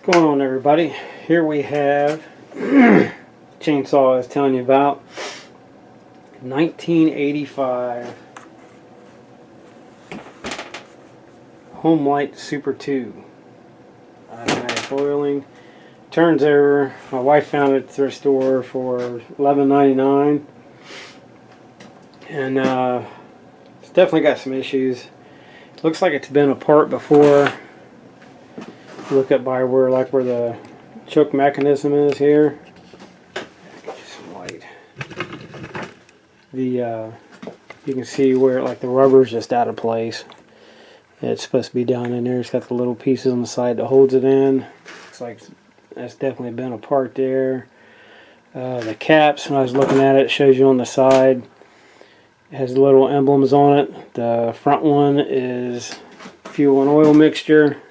What's going on, everybody? Here we have chainsaw I was telling you about, 1985 Homelite Super 2. Automatic boiling. Turns over. My wife found it at the thrift store for $11.99, and it's definitely got some issues. Looks like it's been apart before. Look up by where the choke mechanism is here. Get you some light. You can see where the rubber's just out of place. It's supposed to be down in there. It's got the little pieces on the side that holds it in. Looks like that's definitely been apart there. The caps, when I was looking at it, shows you on the side. It has little emblems on it. The front one is fuel and oil mixture.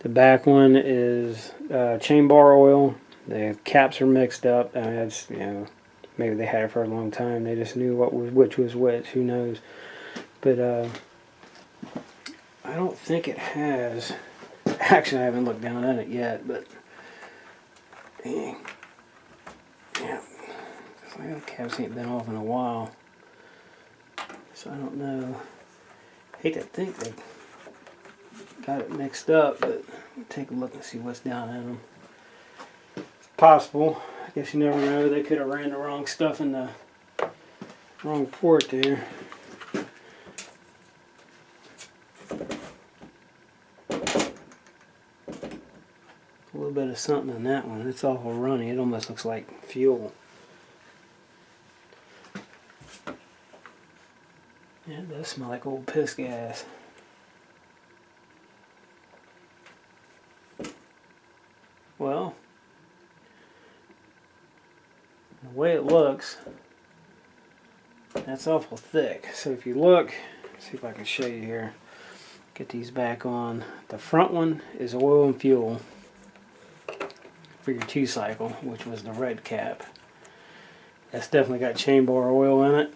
The back one is chain bar oil. The caps are mixed up. That's, maybe they had it for a long time. They just knew which was which. Who knows? But I don't think it has. Actually, I haven't looked down at it yet. But dang, yeah, the caps ain't been off in a while. So I don't know. Hate to think they got it mixed up, but take a look and see what's down in them. It's possible. I guess you never know. They could have ran the wrong stuff in the wrong port there. A little bit of something in that one. It's awful runny. It almost looks like fuel. Yeah, it does smell like old piss gas. Well, the way it looks, that's awful thick. So if you look, see if I can show you here. Get these back on. The front one is oil and fuel for your 2-cycle, which was the red cap. That's definitely got chain bar oil in it.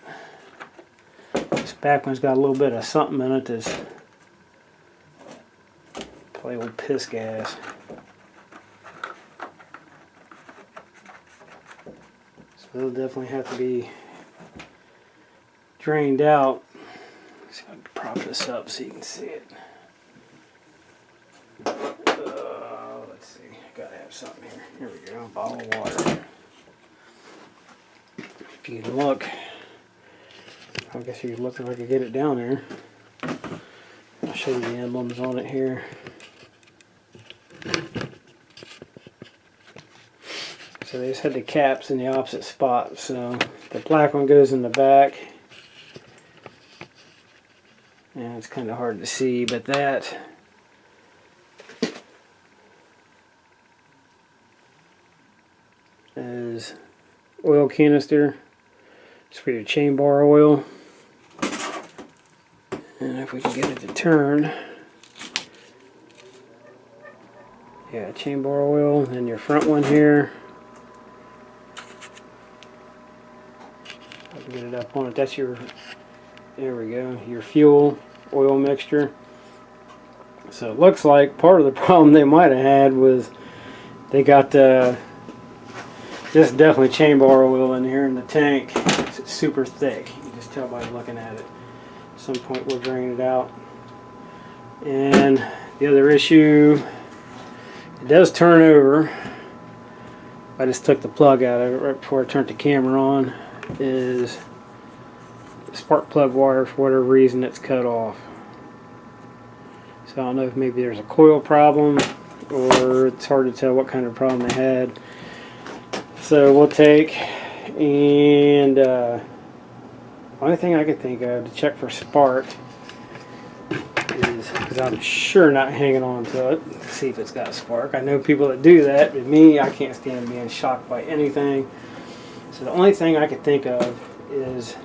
This back one's got a little bit of something in it that's probably old piss gas. It'll definitely have to be drained out. Let's see if I can prop this up so you can see it. Let's see. Gotta have something here. Here we go. A bottle of water. If you can look, I guess you can look if I could get it down there. I'll show you the emblems on it here. So they just had the caps in the opposite spot. So the black one goes in the back. And it's kind of hard to see, but that is oil canister. It's for your chain bar oil. And if we can get it to turn. Yeah, chain bar oil. And your front one here. Get it up on it. That's your, there we go, your fuel oil mixture. So it looks like part of the problem they might have had was they got just definitely chain bar oil in here in the tank. It's super thick. You can just tell by looking at it. At some point we'll drain it out. And the other issue, it does turn over. I just took the plug out of it right before I turned the camera on. Is the spark plug wire, for whatever reason, it's cut off. So I don't know if maybe there's a coil problem, or it's hard to tell what kind of problem they had. So we'll take, and only thing I could think of to check for spark is, because I'm sure not hanging on to it, to see if it's got a spark. I know people that do that, but me, I can't stand being shocked by anything. So the only thing I could think of is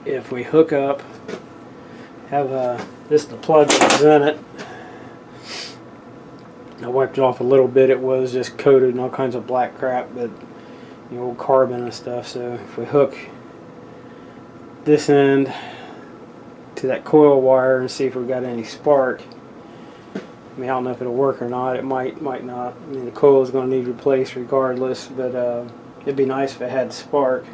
if we hook up, have this is the plug that's in it. I wiped it off a little bit. It was just coated in all kinds of black crap, but old carbon and stuff. So if we hook this end to that coil wire and see if we've got any spark, I mean, I don't know if it'll work or not. It might not. I mean, the coil is going to need replaced regardless, but it'd be nice if it had spark.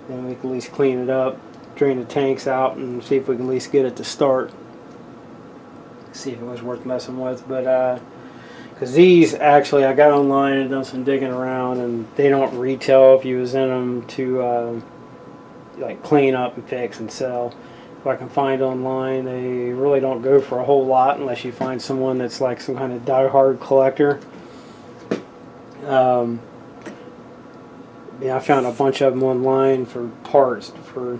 Then we can at least clean it up, drain the tanks out, and see if we can at least get it to start. See if it was worth messing with. But because these, actually, I got online and done some digging around, and they don't retail if you was in them to like clean up and fix and sell. If I can find online, they really don't go for a whole lot unless you find someone that's like some kind of die-hard collector. Yeah, I found a bunch of them online for parts for,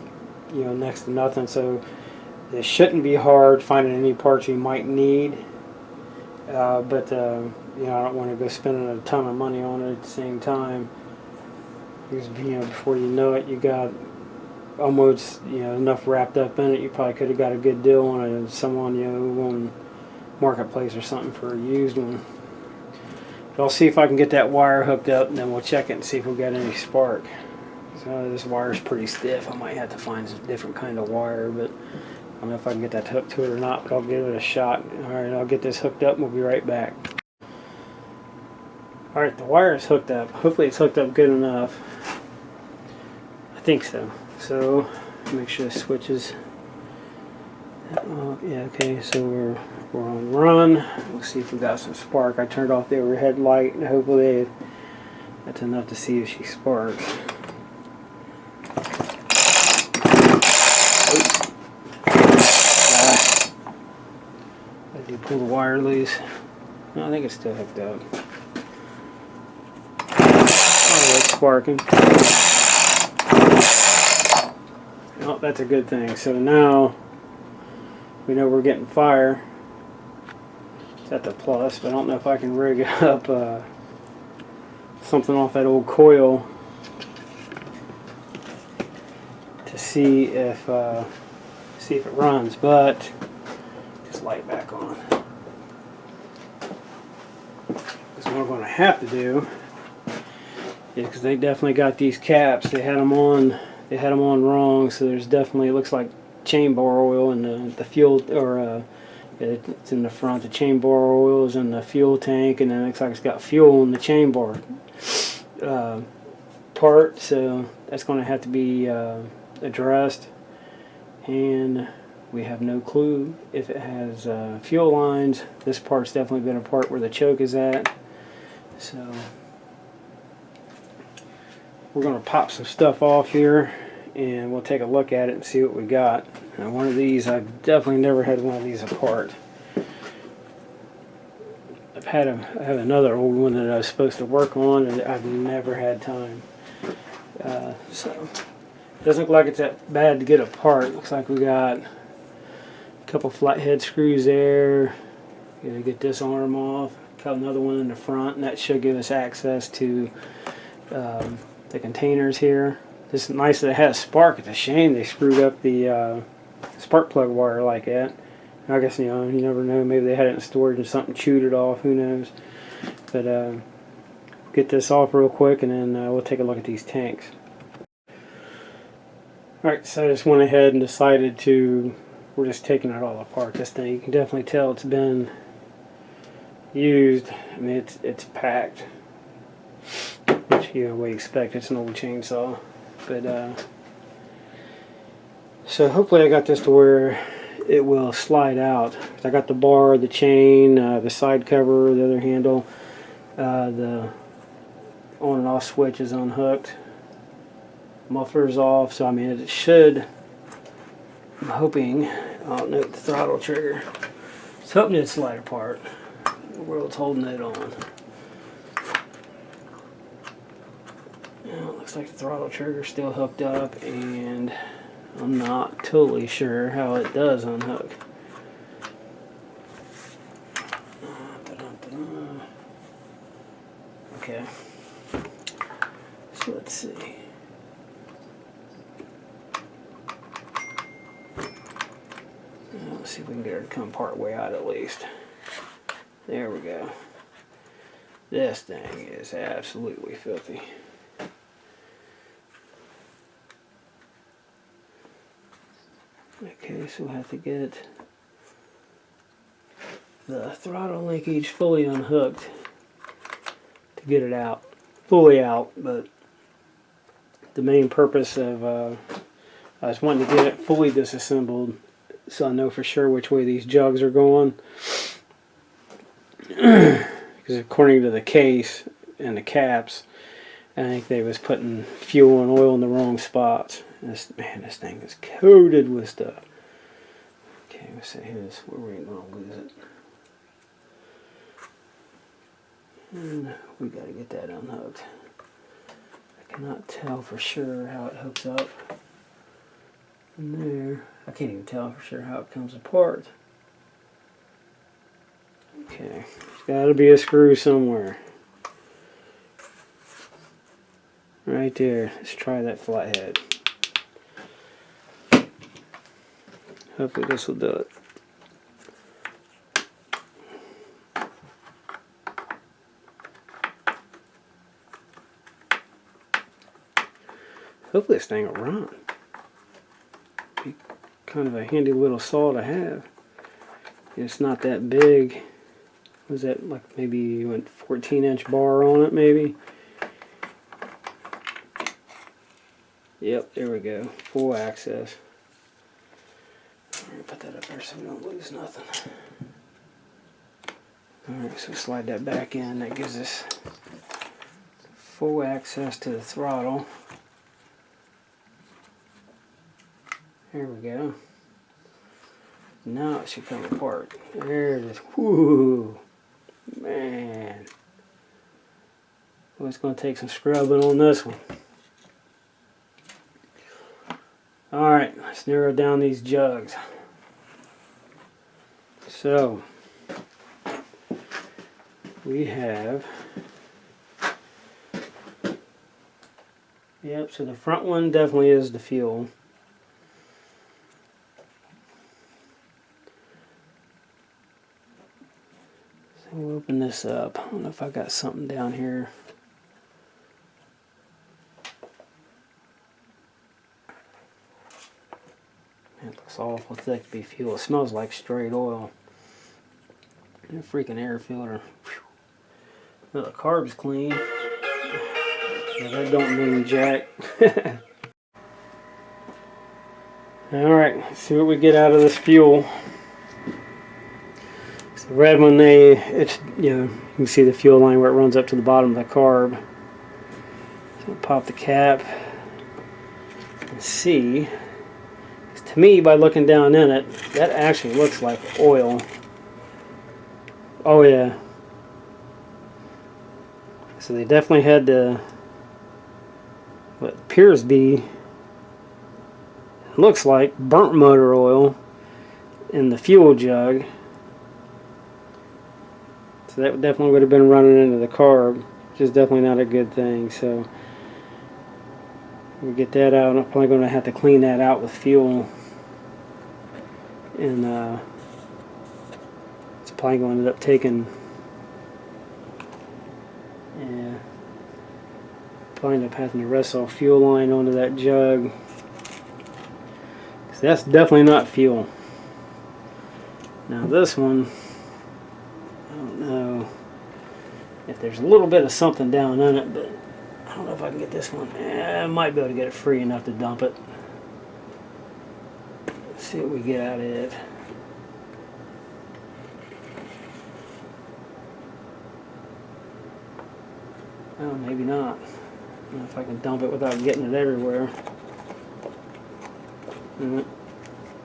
you know, next to nothing. So it shouldn't be hard finding any parts you might need. But you know, I don't want to go spending a ton of money on it at the same time. Because, you know, before you know it, you got almost, you know, enough wrapped up in it. You probably could have got a good deal on it, someone, you know, on Marketplace or something for a used one. But I'll see if I can get that wire hooked up, and then we'll check it and see if we got any spark. So this wire's pretty stiff. I might have to find a different kind of wire, but I don't know if I can get that hooked to it or not, but I'll give it a shot. Alright, I'll get this hooked up and we'll be right back. Alright, the wire is hooked up. Hopefully it's hooked up good enough. I think so. So, make sure the switch is... yeah, okay, so we're on run. We'll see if we got some spark. I turned off the overhead light, and hopefully that's enough to see if she sparks. Did you pull the wire loose? No, I think it's still hooked up. Oh, it's sparking. Oh, that's a good thing. So now we know we're getting fire. It's at the plus, but I don't know if I can rig up something off that old coil to see if it runs. But just light back on. Because what we're going to have to do is, because they definitely got these caps. They had them on. They had them on wrong, so there's definitely, it looks like chain bar oil in the fuel, or it's in the front. The chain bar oil is in the fuel tank, and then it looks like it's got fuel in the chain bar part, so that's going to have to be addressed. And we have no clue if it has fuel lines. This part's definitely been a part where the choke is at, so we're going to pop some stuff off here and we'll take a look at it and see what we got. Now, one of these, I've definitely never had one of these apart. I have another old one that I was supposed to work on, and I've never had time. So it doesn't look like it's that bad to get apart. Looks like we got a couple flathead screws there. Gotta get this arm off. Got another one in the front, and that should give us access to the containers here. This is nice that it has spark. It's a shame they screwed up the spark plug wire like that. I guess, you know, you never know. Maybe they had it in storage and something chewed it off. Who knows? But get this off real quick, and then we'll take a look at these tanks. Alright, so I just went ahead and decided we're just taking it all apart. This thing, you can definitely tell it's been used. I mean, it's packed, which, you know, we expect. It's an old chainsaw. But so hopefully I got this to where it will slide out. I got the bar, the chain, the side cover, the other handle, the on and off switch is unhooked, muffler's off, so I mean it should, I'm hoping, oh no, the throttle trigger, it's hoping it slide apart. The world's holding it on. Now, it looks like the throttle trigger's still hooked up, and I'm not totally sure how it does unhook. Okay, so let's see. Let's see if we can get her to come part way out at least. There we go. This thing is absolutely filthy. Okay, so we'll have to get the throttle linkage fully unhooked to get it out, fully out, but the main purpose of I was wanting to get it fully disassembled so I know for sure which way these jugs are going. Because according to the case and the caps, I think they was putting fuel and oil in the wrong spots. This thing is coated with stuff. Okay, let's see here's where we're going to lose it. And we got to get that unhooked. I cannot tell for sure how it hooks up in there. I can't even tell for sure how it comes apart. Okay, there's got to be a screw somewhere. Right there. Let's try that flathead. Hopefully this will do it. Hopefully this thing will run. Be kind of a handy little saw to have. It's not that big. Was that like maybe you went 14-inch bar on it maybe? Yep, there we go. Full access. Alright, put that up there so we don't lose nothing. Alright, so slide that back in. That gives us full access to the throttle. There we go. Now it should come apart. There it is. Whoo! Man. Well, it's going to take some scrubbing on this one. Alright, let's narrow down these jugs. So, we have, yep, so the front one definitely is the fuel. So we'll open this up. I don't know if I got something down here. It looks awful thick to be fuel. It smells like straight oil. And a freaking air filter. Well, the carb's clean. But that don't mean jack. Alright, let's see what we get out of this fuel. So the red one, it's, you know, you can see the fuel line where it runs up to the bottom of the carb. So we'll pop the cap and see. To me, by looking down in it, that actually looks like oil. Oh yeah. So they definitely had the, what appears to be, looks like burnt motor oil in the fuel jug. So that definitely would have been running into the carb, which is definitely not a good thing. So we'll get that out. I'm probably going to have to clean that out with fuel. And it's probably going to end up taking, yeah, probably end up having to wrestle fuel line onto that jug. So that's definitely not fuel. Now this one, I don't know if there's a little bit of something down in it, but I don't know if I can get this one. I might be able to get it free enough to dump it. See what we get out of it. Oh, maybe not. I don't know if I can dump it without getting it everywhere.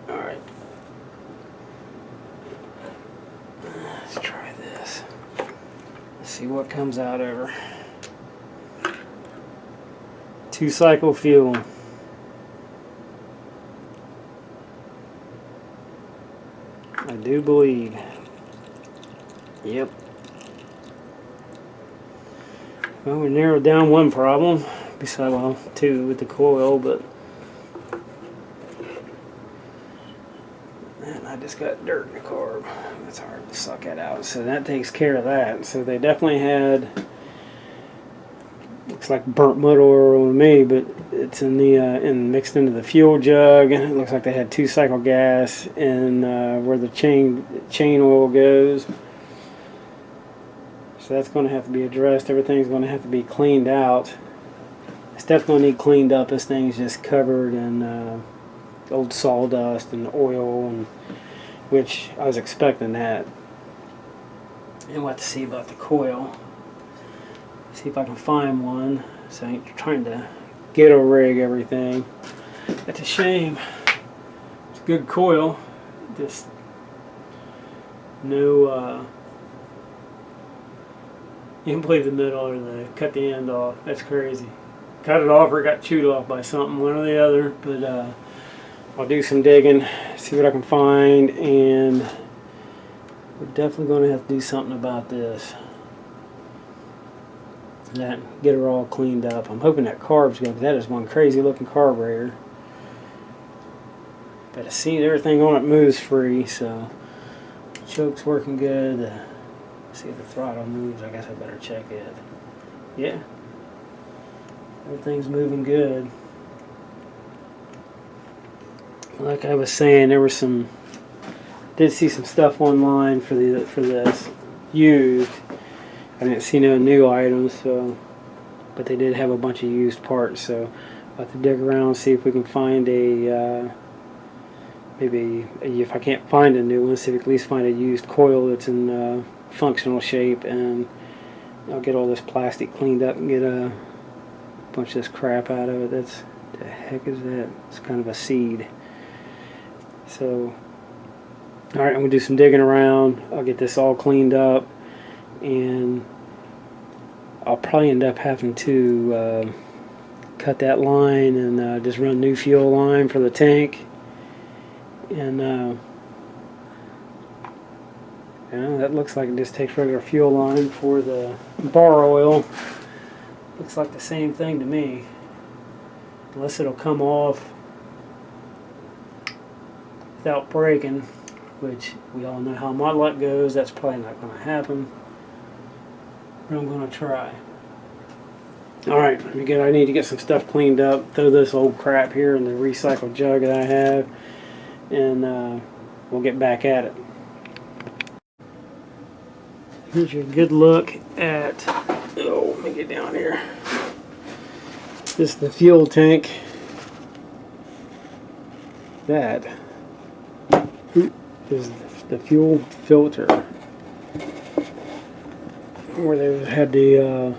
Alright. Let's try this. Let's see what comes out of her. 2-cycle fuel. I do believe. Yep. Well, we narrowed down one problem. Besides, well, two with the coil, but and I just got dirt in the carb. That's hard to suck it out. So that takes care of that. So they definitely had looks like burnt motor oil to me, but it's in the mixed into the fuel jug, and it looks like they had 2-cycle gas in where the chain oil goes. So that's going to have to be addressed. Everything's going to have to be cleaned out. It's definitely going to need cleaned up. This thing's just covered in old sawdust and oil, and which I was expecting that. And we'll have to see about the coil. See if I can find one. So I'm trying to ghetto rig everything. That's a shame. It's a good coil. Just no. You can believe the middle or they cut the end off. That's crazy. Cut it off or it got chewed off by something, one or the other. But I'll do some digging, see what I can find, and we're definitely going to have to do something about this. Get her all cleaned up. I'm hoping that carb's good, because that is one crazy looking carburetor. But I see everything on it moves free, so choke's working good. See if the throttle moves. I guess I better check it. Yeah, everything's moving good. Like I was saying, there was did see some stuff online for this used. I didn't see no new items, but they did have a bunch of used parts, so I'll have to dig around and see if we can find maybe if I can't find a new one, see if we can at least find a used coil that's in functional shape, and I'll get all this plastic cleaned up and get a bunch of this crap out of it. That's, the heck is that? It's kind of a seed. So, alright, I'm going to do some digging around. I'll get this all cleaned up, and I'll probably end up having to cut that line and just run new fuel line for the tank. And that looks like it just takes regular fuel line for the bar oil. Looks like the same thing to me, unless it'll come off without breaking, which we all know how my luck goes. That's probably not going to happen, but I'm going to try. Alright, again, I need to get some stuff cleaned up, throw this old crap here in the recycled jug that I have, and we'll get back at it. Here's your good look at, let me get down here. This is the fuel tank. That is the fuel filter, where they had the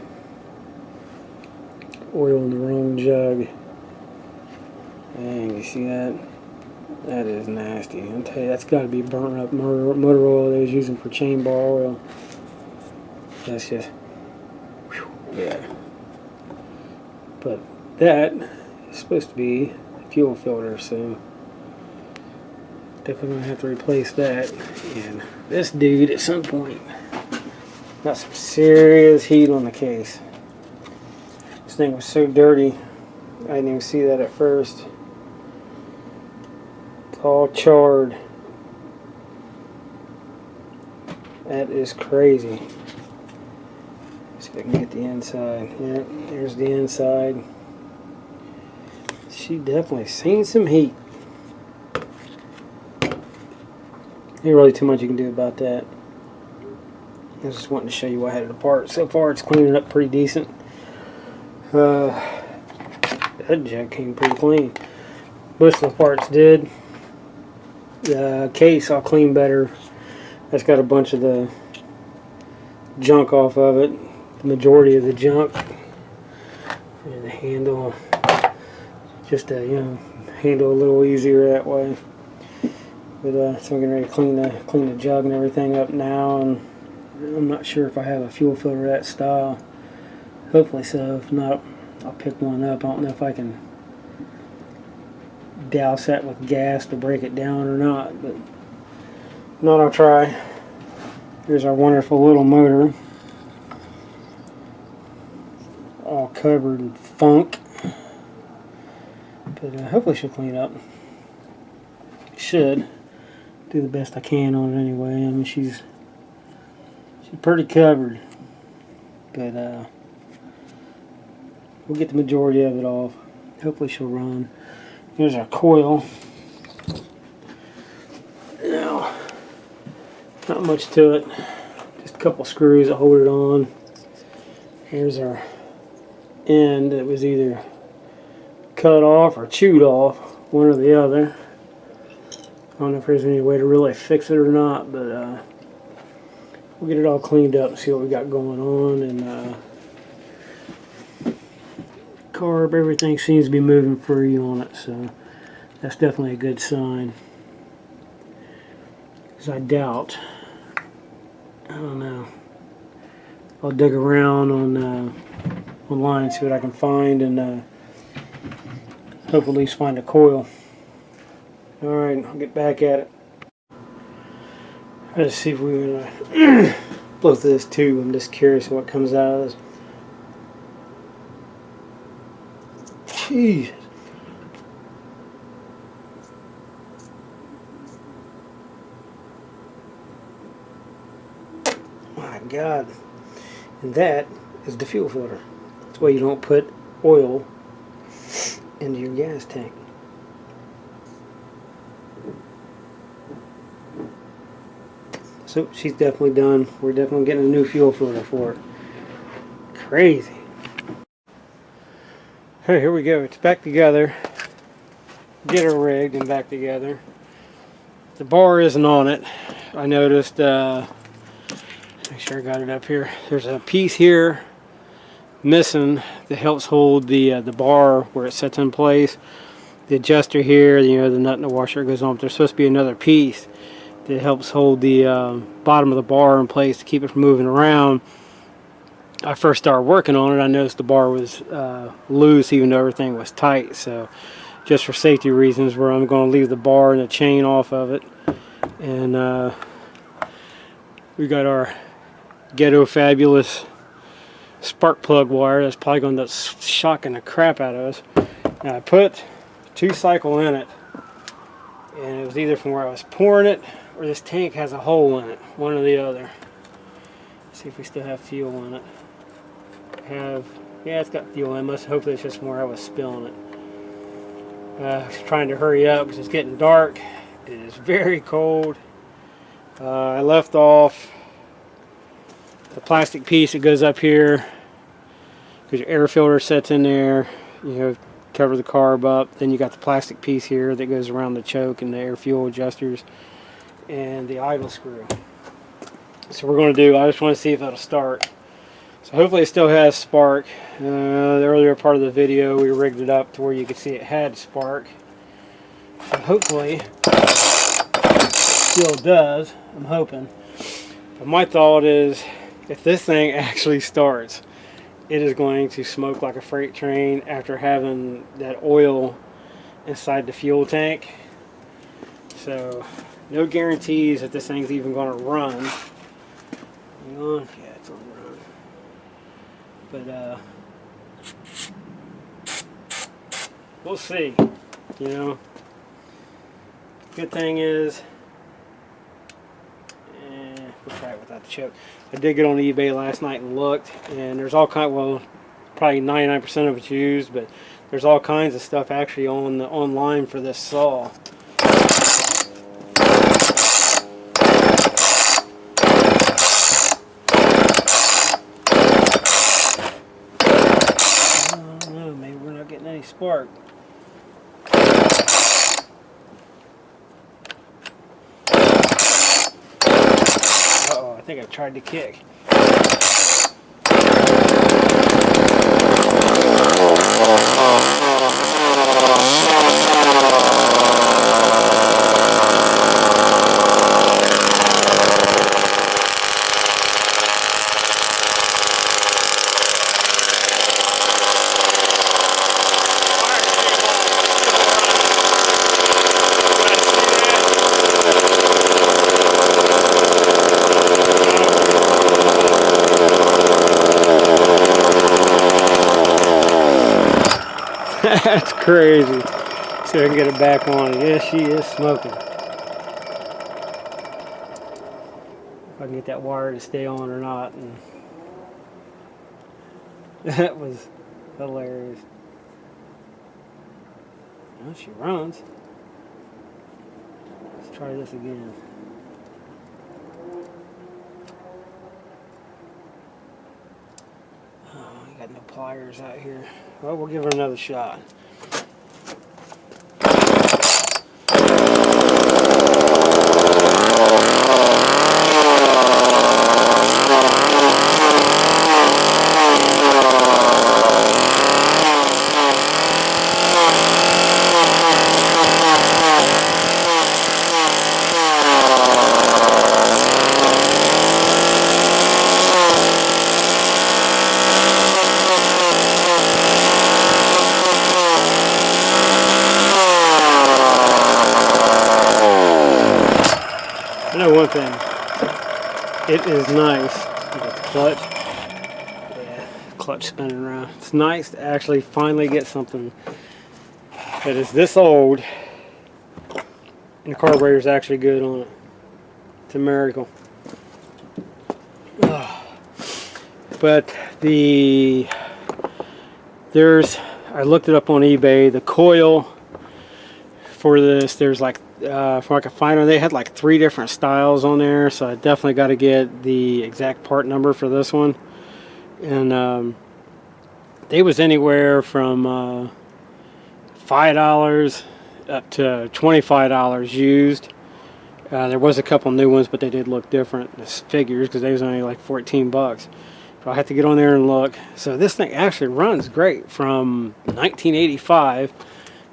oil in the wrong jug. Dang, you see that? That is nasty. I'll tell you, that's got to be burnt up motor oil they was using for chain bar oil. That's just, whew, yeah. But that is supposed to be a fuel filter, so definitely gonna have to replace that. And this dude at some point got some serious heat on the case. This thing was so dirty, I didn't even see that at first. It's all charred. That is crazy. See if I can get the inside. Yeah, there's the inside. She definitely seen some heat. Ain't really too much you can do about that. I was just wanting to show you what I had it apart. So far it's cleaning up pretty decent. That jug came pretty clean. Most of the parts did. The case I'll clean better. That's got a bunch of the junk off of it. The majority of the junk. And the handle, just to handle a little easier that way. But so I'm getting ready to clean the jug and everything up now, and I'm not sure if I have a fuel filter that style. Hopefully so. If not, I'll pick one up. I don't know if I can douse that with gas to break it down or not, but if not, I'll try. Here's our wonderful little motor, all covered in funk, but hopefully she'll clean up. Should do the best I can on it anyway. I mean, she's pretty covered, but we'll get the majority of it off. Hopefully she'll run. Here's our coil. Now, not much to it. Just a couple screws that hold it on. Here's our end that was either cut off or chewed off, one or the other. I don't know if there's any way to really fix it or not, but we'll get it all cleaned up and see what we got going on. And carb, everything seems to be moving free on it, so that's definitely a good sign. Because I doubt, I don't know, I'll dig around on online and see what I can find, and hope at least find a coil. Alright, I'll get back at it. Let's see if we can blow through this tube. I'm just curious what comes out of this. Jeez. My God. And that is the fuel filter. That's why you don't put oil into your gas tank. So she's definitely done. We're definitely getting a new fuel filter for it. Crazy. Hey, here we go. It's back together. Get her rigged and back together. The bar isn't on it. I noticed, make sure I got it up here. There's a piece here missing that helps hold the bar where it sets in place. The adjuster here, you know, the nut and the washer goes on, but there's supposed to be another piece that helps hold the bottom of the bar in place to keep it from moving around. I first started working on it, I noticed the bar was loose even though everything was tight, so just for safety reasons where I'm going to leave the bar and the chain off of it. And we got our Ghetto Fabulous spark plug wire that's probably going to end up shocking the crap out of us. Now I put 2 cycle in it, and it was either from where I was pouring it or this tank has a hole in it, one or the other. Let's see if we still have fuel in it. Yeah, it's got fuel in it. Hopefully it's just from where I was spilling it. I was trying to hurry up because it's getting dark. It is very cold. I left off the plastic piece that goes up here because your air filter sets in there. You know, cover the carb up. Then you got the plastic piece here that goes around the choke and the air fuel adjusters and the idle screw. So we're going to do, I just want to see if it'll start. So hopefully it still has spark. The earlier part of the video we rigged it up to where you could see it had spark. So hopefully it still does. I'm hoping. But my thought is if this thing actually starts, it is going to smoke like a freight train after having that oil inside the fuel tank. So no guarantees that this thing's even going to run. Hang on. Yeah, it's on run. But we'll see. You know, good thing is, we'll try it without the choke. I did get on eBay last night and looked, and there's all kind. Well, probably 99% of it's used, but there's all kinds of stuff actually online for this saw. I don't know, maybe we're not getting any spark. Uh-oh, I think I've tried to kick. That's crazy. See if I can get it back on. Yes, she is smoking. If I can get that wire to stay on or not. And that was Hilarious. Well, she runs. Let's try this again. Oh, I got no pliers out here. Well, we'll give her another shot. I know one thing. It is nice. The clutch. Yeah, clutch spinning around. It's nice to actually finally get something that is this old and the carburetor is actually good on it. It's a miracle. But I looked it up on eBay. The coil for this, there's like from I could find them, they had like 3 different styles on there, so I definitely got to get the exact part number for this one. And they was anywhere from $5 up to $25 used. There was a couple new ones, but they did look different. The figures, because they was only like 14 bucks. So I had to get on there and look. So this thing actually runs great from 1985.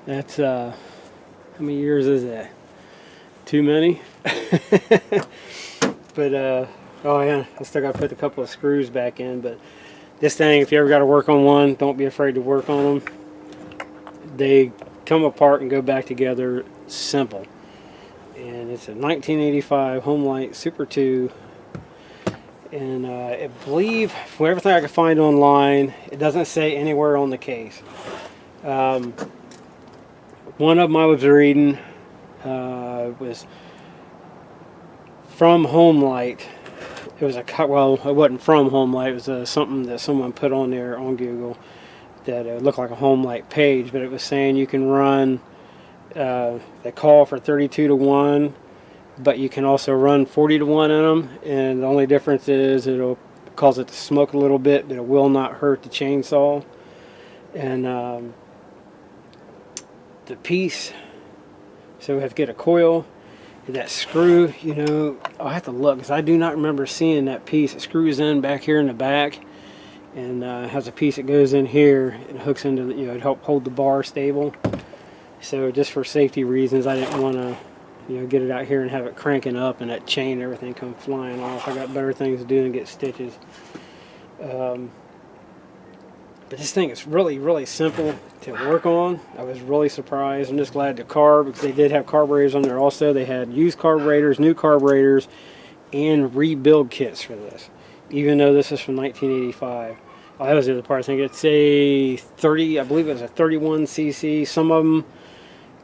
That's how many years is that? Too many. But oh yeah, I still got to put a couple of screws back in. But this thing, if you ever got to work on one, don't be afraid to work on them. They come apart and go back together simple. And it's a 1985 Homelite Super 2. And I believe, from everything I could find online, it doesn't say anywhere on the case. One of them I was reading was from Homelite. It was well, it wasn't from Homelite. It was something that someone put on there on Google that looked like a Homelite page, but it was saying you can run. They call for 32 to 1. But you can also run 40 to 1 in them, and the only difference is it'll cause it to smoke a little bit, but it will not hurt the chainsaw. And the piece, so we have to get a coil, and that screw, you know, I'll have to look, because I do not remember seeing that piece. It screws in back here in the back, and has a piece that goes in here and hooks into the, you know, to help hold the bar stable. So just for safety reasons, I didn't want to, you know, get it out here and have it cranking up and that chain and everything come flying off. I got better things to do than get stitches. But this thing is really, really simple to work on. I was really surprised. I'm just glad the because they did have carburetors on there also. They had used carburetors, new carburetors, and rebuild kits for this. Even though this is from 1985. Oh, that was the other part. I think it's a 30, I believe it was a 31cc. Some of them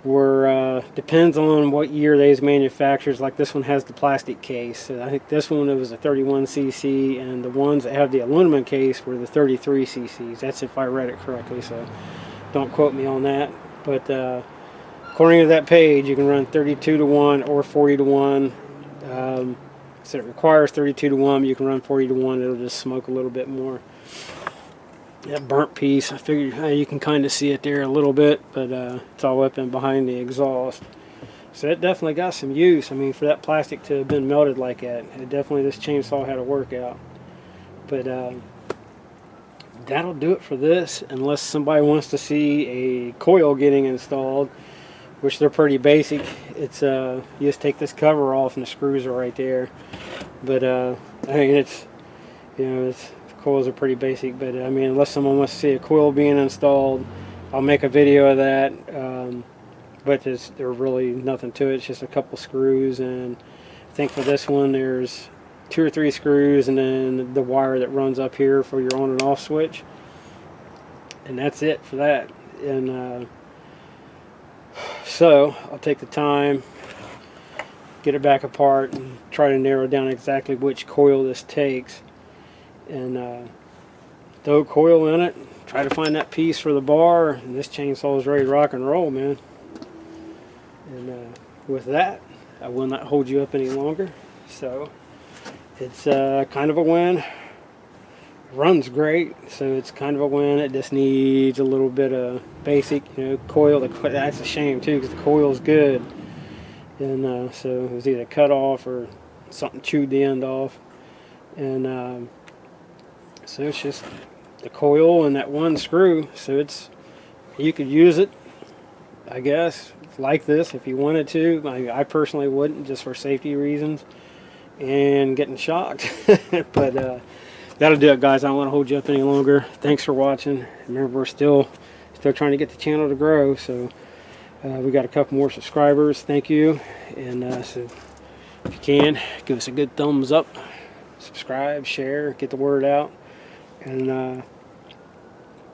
were, depends on what year they was manufactured. Like this one has the plastic case. So I think this one, it was a 31cc, and the ones that have the aluminum case were the 33cc's. That's if I read it correctly, so don't quote me on that. But according to that page, you can run 32 to 1 or 40 to 1. So it requires 32 to 1, but you can run 40 to 1. It'll just smoke a little bit more. That burnt piece, I figured you can kind of see it there a little bit, but it's all up in behind the exhaust. So it definitely got some use. I mean, for that plastic to have been melted like that, it definitely, this chainsaw had a workout. But that'll do it for this, unless somebody wants to see a coil getting installed, which they're pretty basic. It's you just take this cover off and the screws are right there. But I mean, it's, you know, it's, coils are pretty basic, but I mean, unless someone wants to see a coil being installed, I'll make a video of that. But there's really nothing to it. It's just a couple screws, and I think for this one there's 2 or 3 screws, and then the wire that runs up here for your on and off switch, and that's it for that. And so I'll take the time, get it back apart, and try to narrow down exactly which coil this takes. And throw a coil in it, try to find that piece for the bar, and this chainsaw is ready to rock and roll, man. And with that, I will not hold you up any longer. So it's kind of a win. Runs great, so it's kind of a win. It just needs a little bit of basic, coil. That's a shame too, because the coil's good, and so it was either cut off or something chewed the end off, and so it's just the coil and that one screw. So you could use it, I guess, like this if you wanted to. I personally wouldn't, just for safety reasons and getting shocked. But that'll do it, guys. I don't want to hold you up any longer. Thanks for watching. Remember, we're still trying to get the channel to grow, so we got a couple more subscribers. Thank you. And so if you can, give us a good thumbs up, subscribe, share, get the word out. And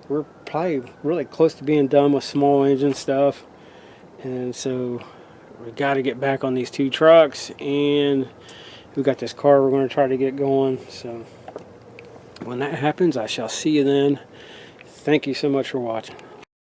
we're probably really close to being done with small engine stuff, and so we got to get back on these 2 trucks, and we got this car we're going to try to get going. So when that happens, I shall see you then. Thank you so much for watching.